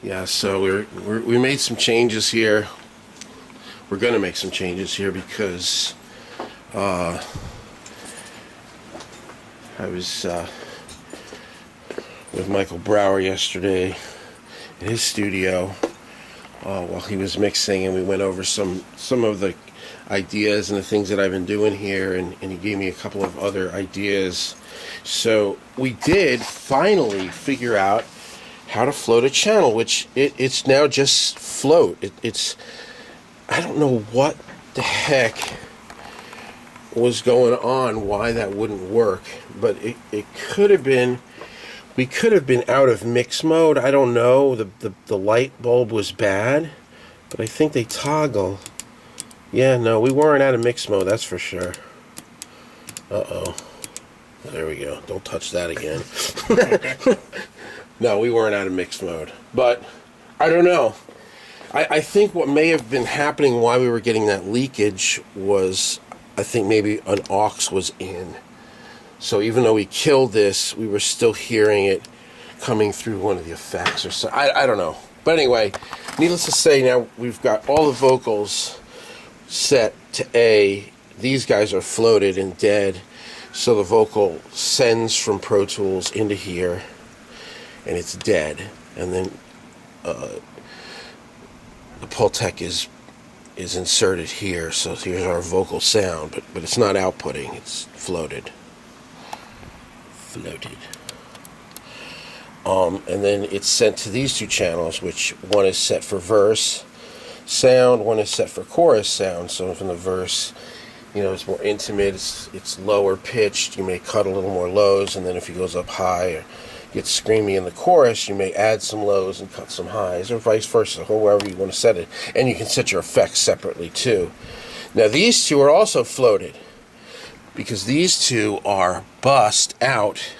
Yeah, so we made some changes here. We're gonna make some changes here because I was with Michael Brower yesterday in his studio while he was mixing, and we went over some of the ideas and the things that I've been doing here, and he gave me a couple of other ideas. So we did finally figure out how to float a channel, which it's now just float. It's I don't know what the heck was going on, why that wouldn't work, but it could have been, we could have been out of mix mode. I don't know. The light bulb was bad, but I think they toggle. Yeah, no, we weren't out of mix mode, that's for sure. Uh-oh. There we go. Don't touch that again. No, we weren't out of mix mode. But, I don't know. I think what may have been happening while we were getting that leakage was, I think maybe an aux was in. So even though we killed this, we were still hearing it coming through one of the effects or so. I don't know. But anyway, needless to say, now we've got all the vocals set to A. These guys are floated and dead. So the vocal sends from Pro Tools into here, and it's dead. And then the Pultec is inserted here, so here's our vocal sound, but it's not outputting, it's floated. And then it's sent to these two channels, which one is set for verse sound, one is set for chorus sound. So from the verse, you know, it's more intimate, it's lower pitched, you may cut a little more lows, and then if he goes up high or gets screamy in the chorus, you may add some lows and cut some highs, or vice versa, however you want to set it. And you can set your effects separately too. Now these two are also floated, because these two are bussed out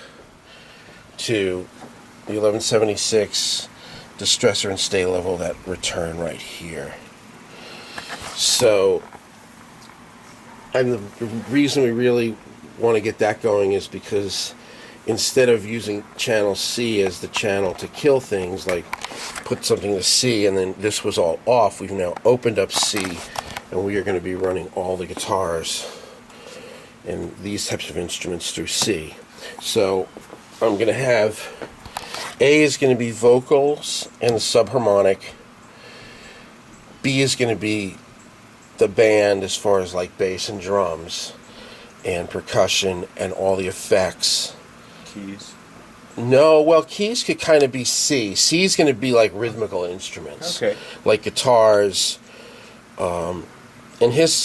to the 1176 distressor and stay level, that return right here. So, and the reason we really want to get that going is because instead of using channel C as the channel to kill things, like put something to C and then this was all off, we've now opened up C, and we are going to be running all the guitars and these types of instruments through C. So I'm going to have A is going to be vocals and the subharmonic. B is going to be the band as far as like bass and drums and percussion and all the effects. Keys? No, well, keys could kind of be C. C is going to be like rhythmical instruments, okay, like guitars. And his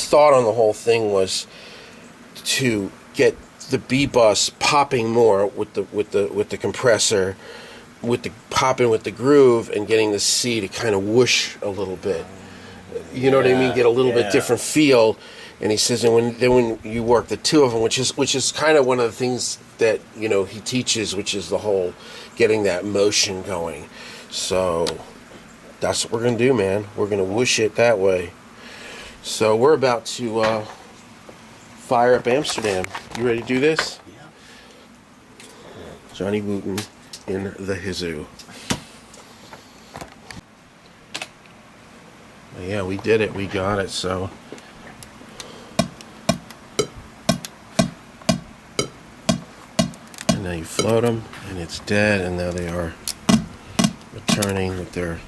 thought on the whole thing was to get the B bus popping more with the compressor, with the popping with the groove, and getting the C to kind of whoosh a little bit. You know what I mean? Get a little bit different feel. And he says, and when you work the two of them, which is kind of one of the things that, you know, he teaches, which is the whole getting that motion going. So that's what we're gonna do, man. We're gonna whoosh it that way. So we're about to fire up Amsterdam. You ready to do this? Yeah. Johnny Wooten in the Hizoo. Yeah, we did it. We got it. So. And now you float them, and it's dead, and now they are returning with their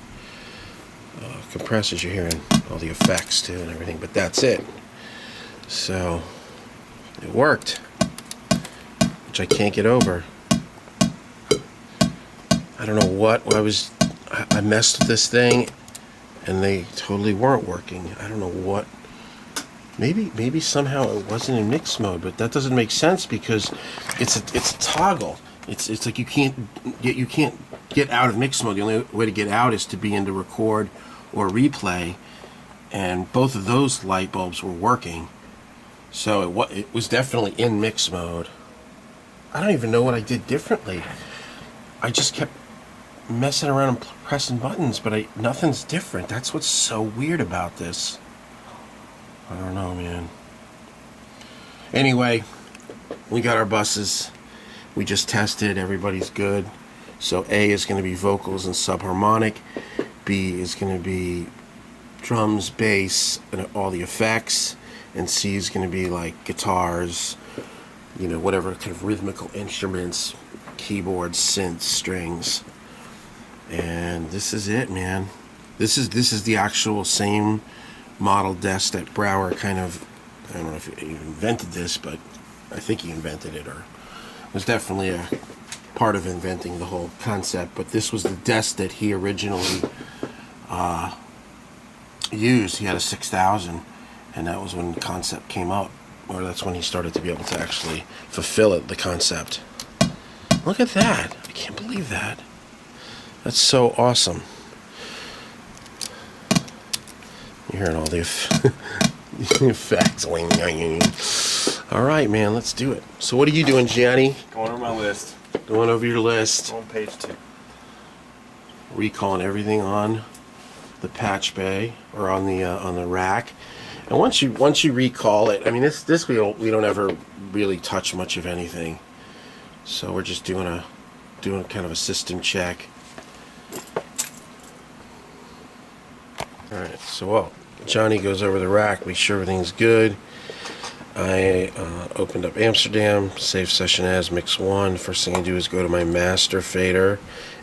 compressors. You're hearing all the effects too and everything, but that's it. So it worked, which I can't get over. I don't know what I messed with this thing, and they totally weren't working. I don't know what. Maybe somehow it wasn't in mix mode, but that doesn't make sense because it's a toggle. It's like you can't get out of mix mode. The only way to get out is to be into record or replay, and both of those light bulbs were working. So it was definitely in mix mode. I don't even know what I did differently. I just kept messing around and pressing buttons, but nothing's different. That's what's so weird about this. I don't know, man. Anyway, we got our buses. We just tested. Everybody's good. So A is going to be vocals and subharmonic, B is going to be drums, bass, and all the effects, and C is going to be like guitars, you know, whatever kind of rhythmical instruments, keyboards, synths, strings. And this is it, man. This is the actual same model desk that Brower kind of, I don't know if he invented this, but I think he invented it, or was definitely a part of inventing the whole concept. But this was the desk that he originally used. He had a 6000, and that was when the concept came up, or that's when he started to be able to actually fulfill it, the concept. Look at that. I can't believe that. That's so awesome. You're hearing all the effects. All right, man, let's do it. So what are you doing, Gianni? Going over my list. Going over your list. On page 2. Recalling everything on the patch bay or on the rack. And once you recall it, I mean, this we don't ever really touch much of anything. So we're just doing kind of a system check. All right, so while Johnny goes over the rack, make sure everything's good. I opened up Amsterdam, save session as mix 1. First thing I do is go to my master fader,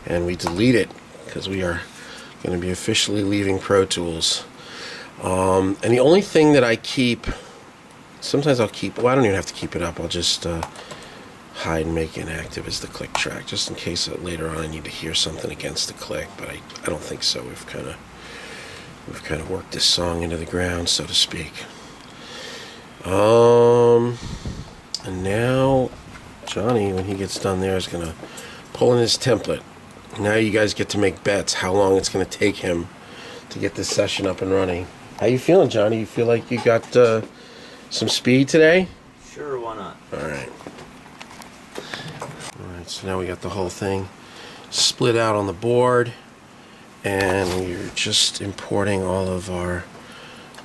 and we delete it because we are going to be officially leaving Pro Tools. And the only thing that I keep, sometimes I'll keep, well, I don't even have to keep it up. I'll just hide and make inactive as the click track, just in case later on I need to hear something against the click. But I don't think so. We've kind of worked this song into the ground, so to speak. And now Johnny, when he gets done there, is gonna pull in his template. Now you guys get to make bets how long it's gonna take him to get this session up and running. How you feeling, Johnny? You feel like you got some speed today? Sure, why not? Alright, so now we got the whole thing split out on the board, and we're just importing all of our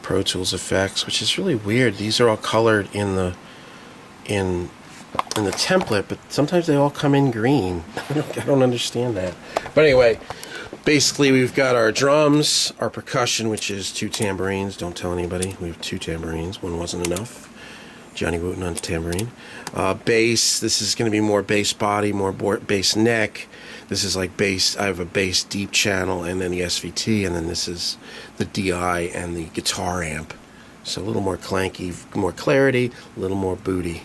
Pro Tools effects, which is really weird. These are all colored in the template, but sometimes they all come in green. I don't understand that. But anyway, basically we've got our drums, our percussion, which is 2 tambourines. Don't tell anybody. We have 2 tambourines. One wasn't enough. Johnny Wooten on tambourine. Bass. This is going to be more bass body, more bass neck. This is like bass. I have a bass deep channel, and then the SVT, and then this is the DI and the guitar amp. So a little more clanky, more clarity, a little more booty.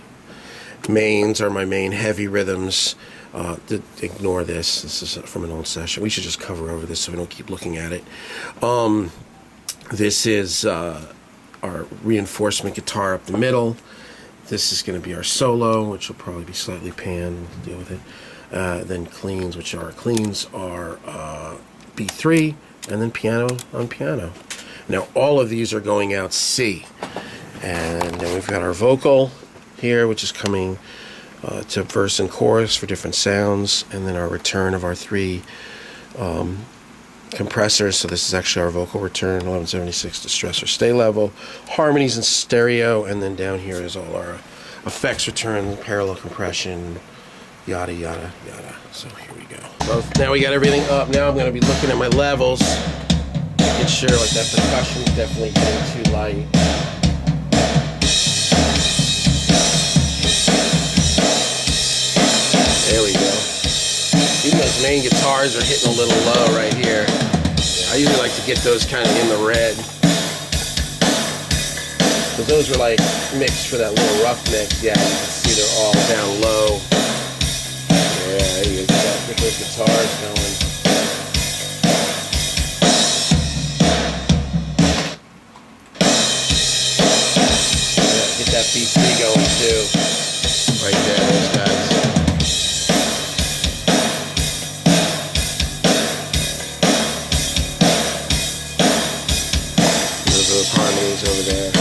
Mains are my main heavy rhythms. Ignore this. This is from an old session. We should just cover over this so we don't keep looking at it. This is our reinforcement guitar up the middle. This is going to be our solo, which will probably be slightly panned. We'll deal with it. Then cleans, which are B3, and then piano on piano. Now all of these are going out C. And then we've got our vocal here, which is coming to verse and chorus for different sounds, and then our return of our 3 compressors. So this is actually our vocal return, 1176 distress or stay level, harmonies in stereo, and then down here is all our effects return, parallel compression, yada yada yada. So here we go. So now we got everything up. Now I'm going to be looking at my levels, making sure like that percussion is definitely getting too light. There we go. Even those main guitars are hitting a little low right here. I usually like to get those kind of in the red, because those were like mixed for that little rough mix. Yeah, you can see they're all down low. Yeah, you gotta get those guitars going. Yeah, get that PC going too. Right there, those guys. Those harmonies over there.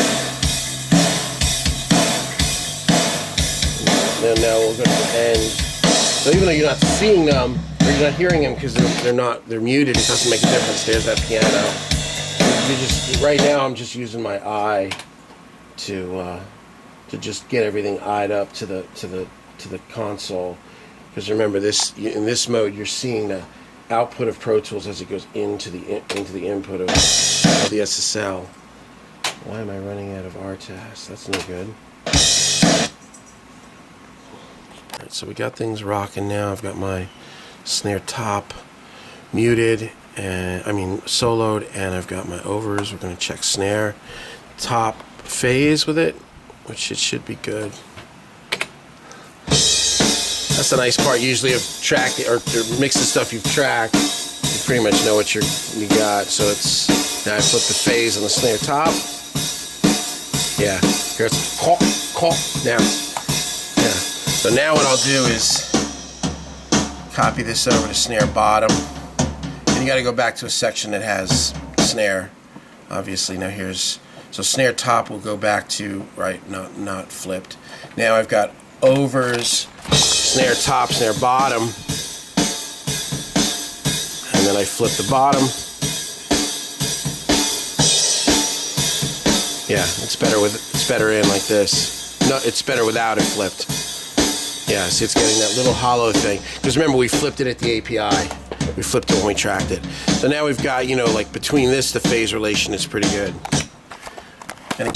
And now we'll go to the end. So even though you're not seeing them, or you're not hearing them because they're muted, it doesn't make a difference. There's that piano. Right now I'm just using my eye to just get everything eyed up to the console, Because remember, in this mode, you're seeing the output of Pro Tools as it goes into the input of the SSL. Why am I running out of RTAS? That's no good. Alright, so we got things rocking now. I've got my snare top muted, and soloed, and I've got my overs. We're going to check snare top phase with it, which it should be good. That's the nice part usually of tracking or mixing stuff you've tracked. You pretty much know what you got. So it's now I flip the phase on the snare top. Yeah, here it's call now. Yeah. So now what I'll do is copy this over to snare bottom, and you got to go back to a section that has snare. Obviously, now so snare top will go back to not flipped. Now I've got overs, snare top, snare bottom, and then I flip the bottom. Yeah, it's better in like this. No, it's better without it flipped. Yeah, see, it's getting that little hollow thing. Because remember, we flipped it at the API. We flipped it when we tracked it. So now we've got, like between this, the phase relation is pretty good. And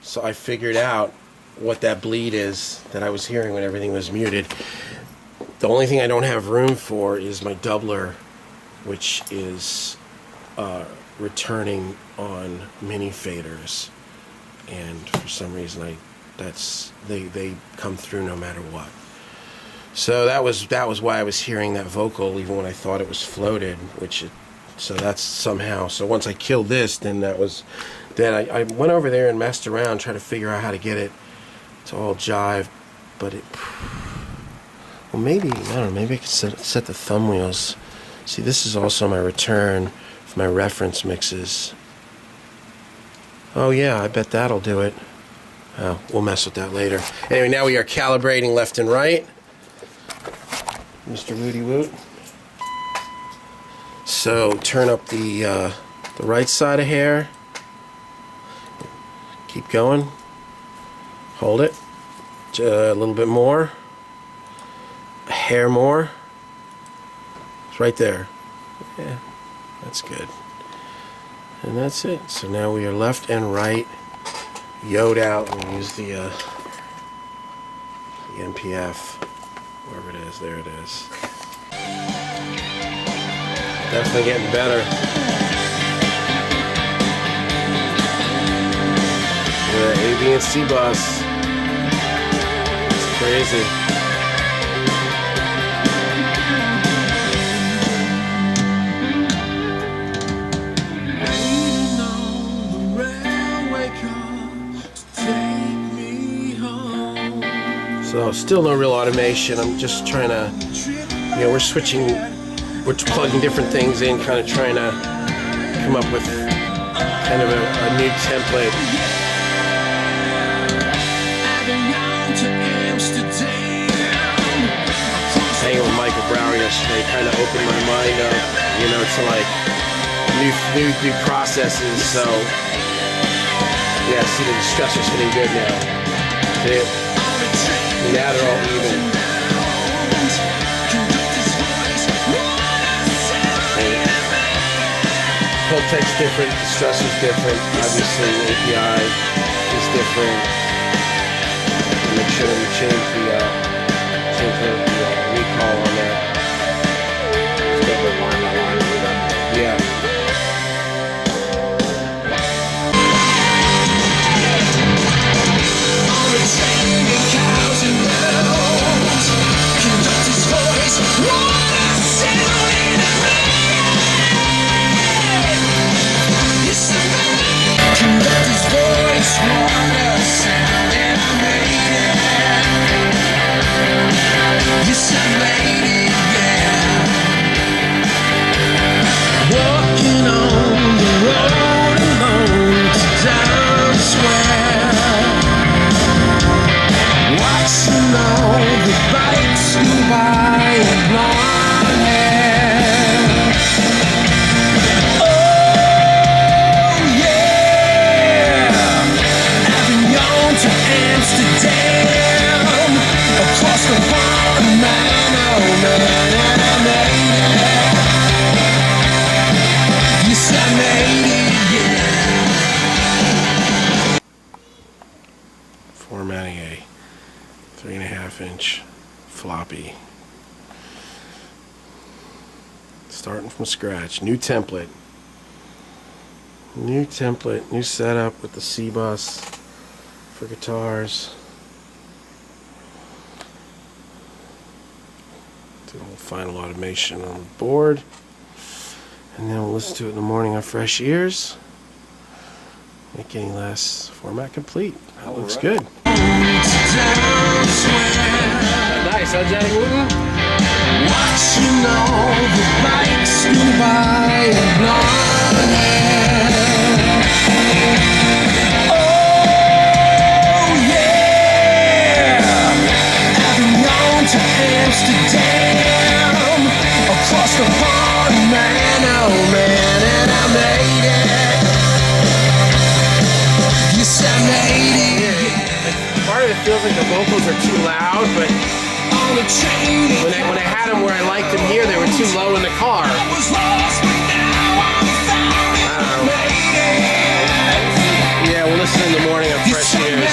so I figured out what that bleed is that I was hearing when everything was muted. The only thing I don't have room for is my doubler, which is returning on mini faders, and for some reason they come through no matter what. So that was why I was hearing that vocal even when I thought it was floated, so that's somehow. So once I killed this, then I went over there and messed around trying to figure out how to get it to all jive, but well, maybe, I don't know, maybe I could set the thumb wheels. See, this is also my return for my reference mixes. Oh yeah, I bet that'll do it. Oh, we'll mess with that later. Anyway, now we are calibrating left and right. Mr. Woody Woot. So turn up the right side of hair. Keep going. Hold it. A little bit more. A hair more. It's right there. Yeah, that's good. And that's it. So now we are left and right. Yod out. We'll use the NPF. Wherever it is. There it is. Definitely getting better. The A, B, and C bus. It's crazy. So still no real automation. I'm just trying to, we're plugging different things in, kind of trying to come up with kind of a new template. Hanging with Michael Brower yesterday kind of opened my mind up, to like new processes. So yeah, see, the discussion's getting good now. See it? Now they're all even. architect's different, the stressor's different, obviously the API is different. Make sure that we change the recall on that. Yeah. Formatting a 3.5-inch floppy. Starting from scratch. New template. New setup with the C-bus for guitars. Do a little final automation on the board. And then we'll listen to it in the morning on fresh ears. Make any less. Format complete. That looks good. Nice, huh, Johnny Wooten? Watching all the bikes go by and blonde hair. Oh yeah, I've been on to Amsterdam, across the pond, man, oh man, and I made it. Yes, I made it. Part of it feels like the vocals are too loud, but when I had them where I liked them here, they were too low in the car. I don't know. Yeah, we'll listen in the morning on fresh ears.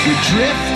We drift